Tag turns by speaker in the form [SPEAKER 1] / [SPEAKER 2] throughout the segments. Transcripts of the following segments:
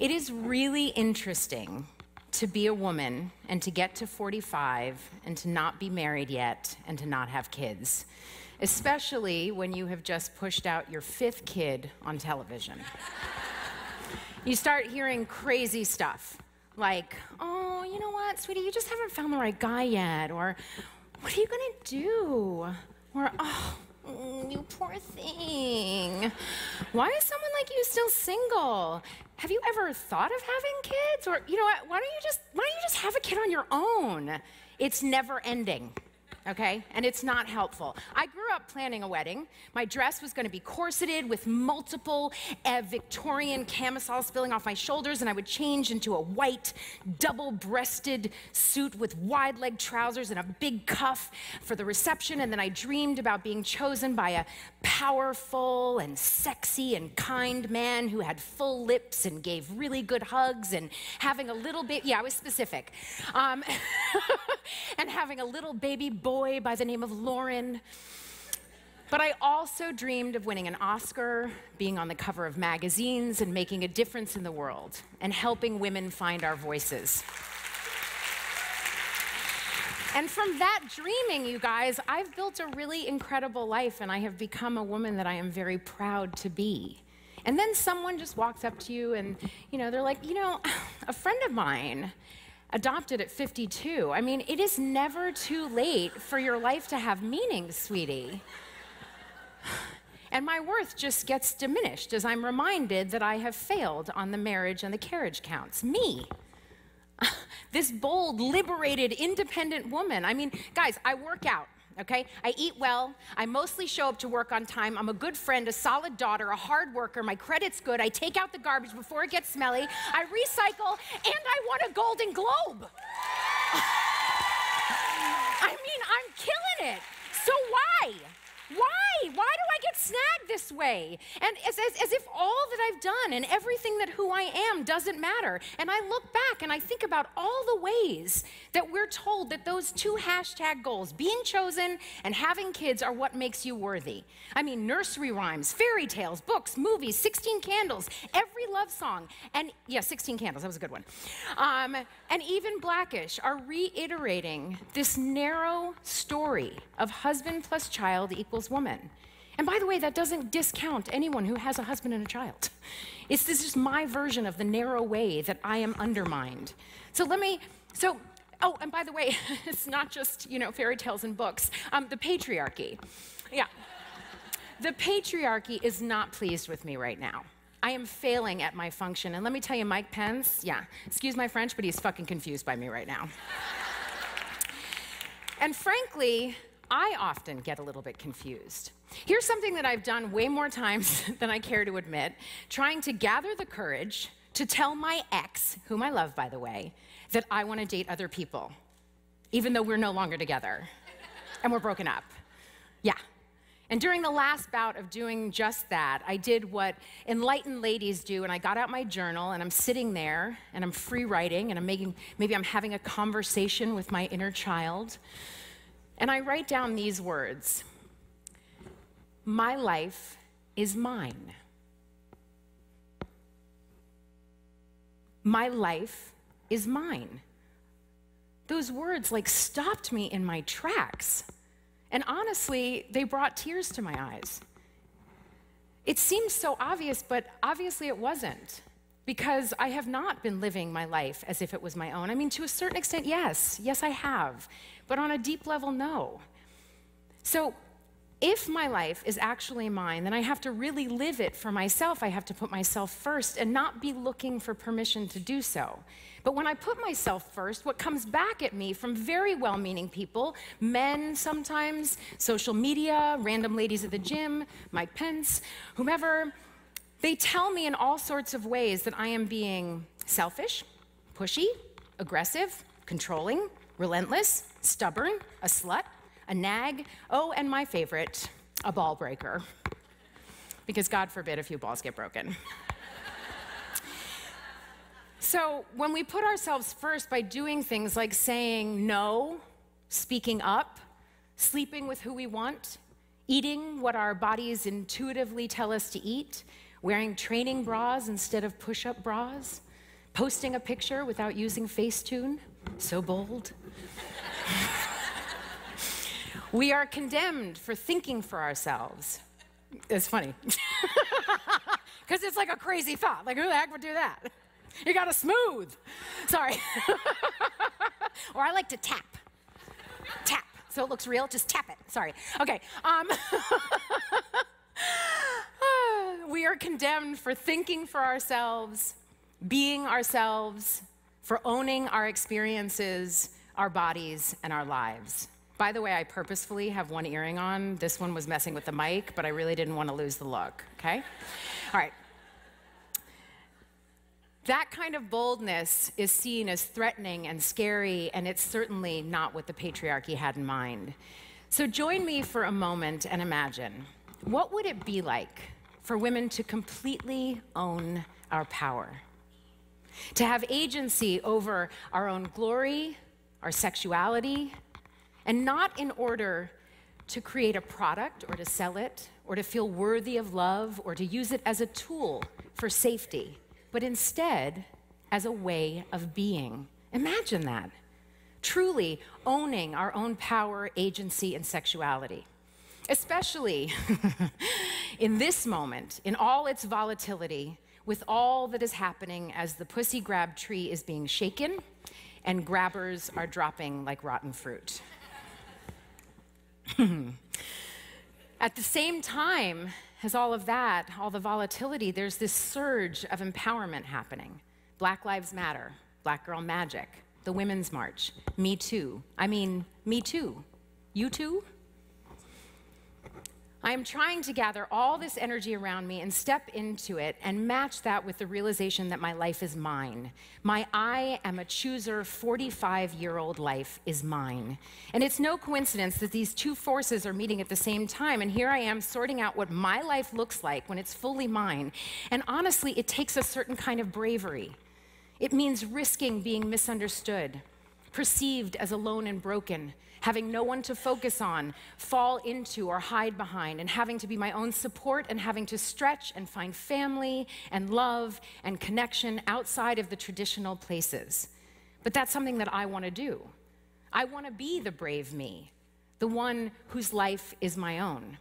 [SPEAKER 1] It is really interesting to be a woman and to get to 45 and to not be married yet and to not have kids, especially when you have just pushed out your 5th kid on television. You start hearing crazy stuff like, oh, you know what, sweetie, you just haven't found the right guy yet, or what are you gonna do? Or, oh, you poor thing. Why is someone like you still single? Have you ever thought of having kids? Or, you know what, why don't you just have a kid on your own? It's never ending. Okay? And it's not helpful. I grew up planning a wedding. My dress was going to be corseted with multiple Victorian camisoles spilling off my shoulders, and I would change into a white, double-breasted suit with wide-leg trousers and a big cuff for the reception, and then I dreamed about being chosen by a powerful and sexy and kind man who had full lips and gave really good hugs and having a little baby, yeah, I was specific, and having a little baby boy by the name of Lauren. But I also dreamed of winning an Oscar, being on the cover of magazines, and making a difference in the world, and helping women find our voices. And from that dreaming, you guys, I've built a really incredible life, and I have become a woman that I am very proud to be. And then someone just walks up to you and, they're like, a friend of mine adopted at 52. I mean, it is never too late for your life to have meaning, sweetie. And my worth just gets diminished as I'm reminded that I have failed on the marriage and the carriage counts. Me. This bold, liberated, independent woman. I mean, guys, I work out. Okay? I eat well, I mostly show up to work on time, I'm a good friend, a solid daughter, a hard worker, my credit's good, I take out the garbage before it gets smelly, I recycle, and I won a Golden Globe. I mean, I'm killing it. So why? Why? Why do I get snagged this way? And as if all that I've done and everything that who I am doesn't matter. And I look back and I think about all the ways that we're told that those 2 hashtag goals, being chosen and having kids, are what makes you worthy. I mean, nursery rhymes, fairy tales, books, movies, 16 Candles, every love song, and yeah, 16 Candles, that was a good one. And even Blackish are reiterating this narrow story of husband plus child equals woman. And by the way, that doesn't discount anyone who has a husband and a child. This is just my version of the narrow way that I am undermined. Oh, and by the way, it's not just, fairy tales and books. The patriarchy. Yeah. The patriarchy is not pleased with me right now. I am failing at my function. And let me tell you, Mike Pence, yeah, excuse my French, but he's fucking confused by me right now. And frankly, I often get a little bit confused. Here's something that I've done way more times than I care to admit, trying to gather the courage to tell my ex, whom I love, by the way, that I want to date other people, even though we're no longer together, and we're broken up. Yeah. And during the last bout of doing just that, I did what enlightened ladies do, and I got out my journal, and I'm sitting there, and I'm free writing, and maybe I'm having a conversation with my inner child, and I write down these words: my life is mine. My life is mine. Those words stopped me in my tracks. And honestly, they brought tears to my eyes. It seems so obvious, but obviously it wasn't, because I have not been living my life as if it was my own. I mean, to a certain extent, yes. Yes, I have. But on a deep level, no. So if my life is actually mine, then I have to really live it for myself. I have to put myself first and not be looking for permission to do so. But when I put myself first, what comes back at me from very well-meaning people, men sometimes, social media, random ladies at the gym, Mike Pence, whomever, they tell me in all sorts of ways that I am being selfish, pushy, aggressive, controlling, relentless, stubborn, a slut, a nag, oh, and my favorite, a ball breaker. Because God forbid a few balls get broken. So when we put ourselves first by doing things like saying no, speaking up, sleeping with who we want, eating what our bodies intuitively tell us to eat, wearing training bras instead of push-up bras, posting a picture without using Facetune, so bold. We are condemned for thinking for ourselves. It's funny. Because it's like a crazy thought. Like, who the heck would do that? You gotta smooth. Sorry. Or I like to tap. Tap. So it looks real, just tap it. Sorry. Okay. We are condemned for thinking for ourselves, being ourselves, for owning our experiences, our bodies, and our lives. By the way, I purposefully have one earring on. This one was messing with the mic, but I really didn't want to lose the look, okay? All right. That kind of boldness is seen as threatening and scary, and it's certainly not what the patriarchy had in mind. So join me for a moment and imagine, what would it be like for women to completely own our power? To have agency over our own glory, our sexuality, and not in order to create a product or to sell it, or to feel worthy of love, or to use it as a tool for safety, but instead as a way of being. Imagine that. Truly owning our own power, agency, and sexuality. Especially in this moment, in all its volatility, with all that is happening as the pussy grab tree is being shaken and grabbers are dropping like rotten fruit. At the same time as all of that, all the volatility, there's this surge of empowerment happening. Black Lives Matter, Black Girl Magic, the Women's March, Me Too. I mean, me too. You too? I am trying to gather all this energy around me and step into it and match that with the realization that my life is mine. My I am a chooser 45-year-old life is mine. And it's no coincidence that these two forces are meeting at the same time, and here I am sorting out what my life looks like when it's fully mine. And honestly, it takes a certain kind of bravery. It means risking being misunderstood, perceived as alone and broken, having no one to focus on, fall into, or hide behind, and having to be my own support, and having to stretch and find family and love and connection outside of the traditional places. But that's something that I want to do. I want to be the brave me, the one whose life is my own.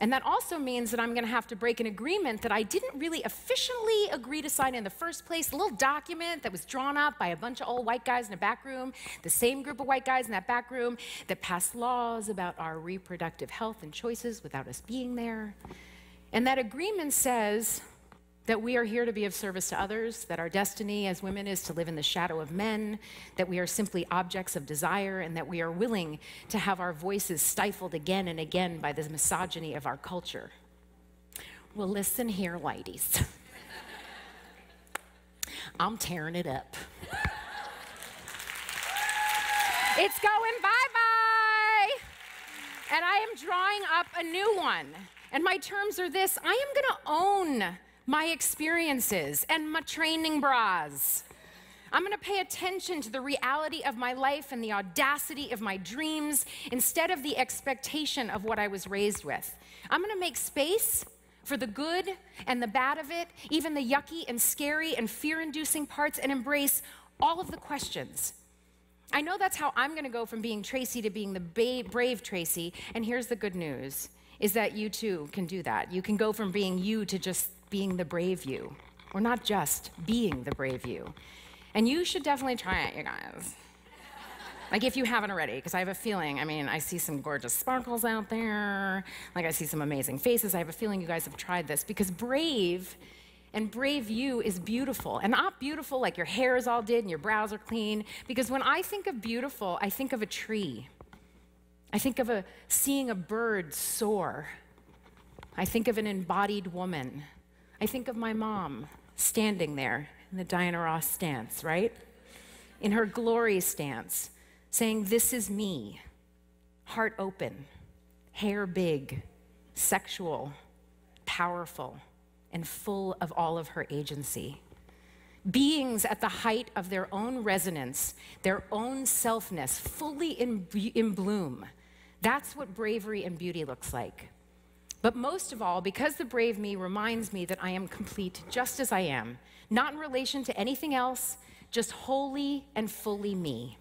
[SPEAKER 1] And that also means that I'm going to have to break an agreement that I didn't really officially agree to sign in the first place, a little document that was drawn up by a bunch of old white guys in a back room, the same group of white guys in that back room that passed laws about our reproductive health and choices without us being there. And that agreement says that we are here to be of service to others, that our destiny as women is to live in the shadow of men, that we are simply objects of desire, and that we are willing to have our voices stifled again and again by the misogyny of our culture. Well, listen here, ladies. I'm tearing it up. It's going bye-bye. And I am drawing up a new one. And my terms are this: I am gonna own my experiences and my training bras. I'm gonna pay attention to the reality of my life and the audacity of my dreams instead of the expectation of what I was raised with. I'm gonna make space for the good and the bad of it, even the yucky and scary and fear-inducing parts, and embrace all of the questions. I know that's how I'm gonna go from being Tracy to being the brave Tracy, and here's the good news, is that you too can do that. You can go from being you to just being the brave you, or not just being the brave you. And you should definitely try it, you guys. Like, if you haven't already, because I have a feeling, I mean, I see some gorgeous sparkles out there, like I see some amazing faces. I have a feeling you guys have tried this, because brave and brave you is beautiful. And not beautiful like your hair is all did and your brows are clean, because when I think of beautiful, I think of a tree. I think of seeing a bird soar. I think of an embodied woman. I think of my mom standing there in the Diana Ross stance, right? In her glory stance, saying, "This is me," heart open, hair big, sexual, powerful, and full of all of her agency. Beings at the height of their own resonance, their own selfness, fully in bloom. That's what bravery and beauty looks like. But most of all, because the brave me reminds me that I am complete just as I am, not in relation to anything else, just wholly and fully me.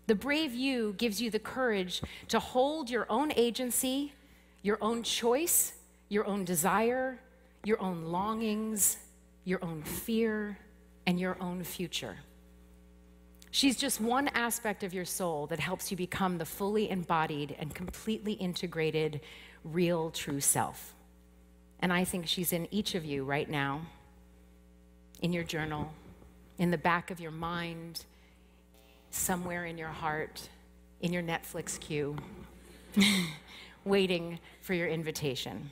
[SPEAKER 1] The brave you gives you the courage to hold your own agency, your own choice, your own desire, your own longings, your own fear, and your own future. She's just one aspect of your soul that helps you become the fully embodied and completely integrated, real, true self. And I think she's in each of you right now, in your journal, in the back of your mind, somewhere in your heart, in your Netflix queue, waiting for your invitation.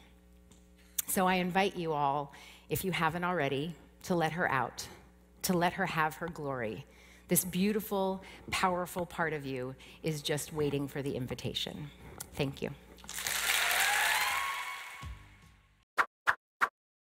[SPEAKER 1] So I invite you all, if you haven't already, to let her out, to let her have her glory. This beautiful, powerful part of you is just waiting for the invitation. Thank you.